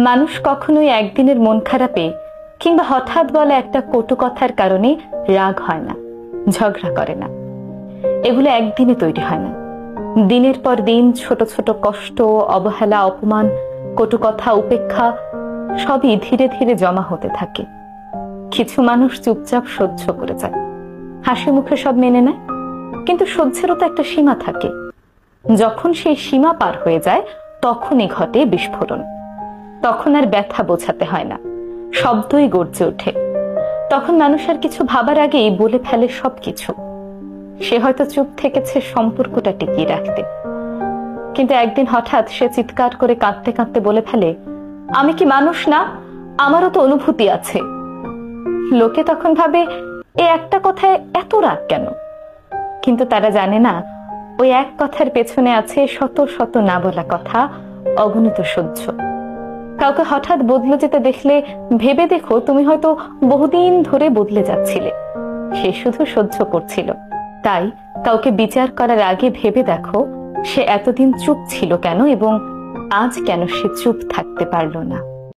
মানুষ কখনোই একদিনের মন খারাপে কিংবা হঠাৎ বলা একটা কটু কথার কারণে রাগ হয় না, ঝগড়া করে না। এগুলো একদিনে তৈরি হয় না। দিনের পর দিন ছোট ছোট কষ্ট, অবহেলা, অপমান, কটু কথা, উপেক্ষা সবই ধীরে ধীরে জমা হতে থাকে। কিছু মানুষ চুপচাপ সহ্য করে যায়, হাসি মুখে সব মেনে নেয়। কিন্তু সহ্যেরও তো একটা সীমা থাকে। যখন সেই সীমা পার হয়ে যায় তখনই ঘটে বিস্ফোরণ। তখন আর ব্যথা বোঝাতে হয় না, শব্দই গর্জে ওঠে। তখন মানুষ আর কিছু ভাবার আগেই বলে ফেলে সবকিছু। সে হয়তো চুপ থেকেছে সম্পর্কটা টিকিয়ে রাখতে, কিন্তু একদিন হঠাৎ সে চিৎকার করে কাঁদতে কাঁদতে বলে ফেলে, আমি কি মানুষ না? আমারও তো অনুভূতি আছে। লোকে তখন ভাবে, এ একটা কথায় এত রাগ কেন? কিন্তু তারা জানে না, ওই এক কথার পেছনে আছে শত শত না বলা কথা, অগণিত সহ্য। কাউকে হঠাৎ বদলে যেতে দেখলে ভেবে দেখো, তুমি হয়তো বহুদিন ধরে বদলে যাচ্ছিলে। সে শুধু সহ্য করছিল। তাই কাউকে বিচার করার আগে ভেবে দেখো, সে এতদিন চুপ ছিল কেন এবং আজ কেন সে চুপ থাকতে পারল না।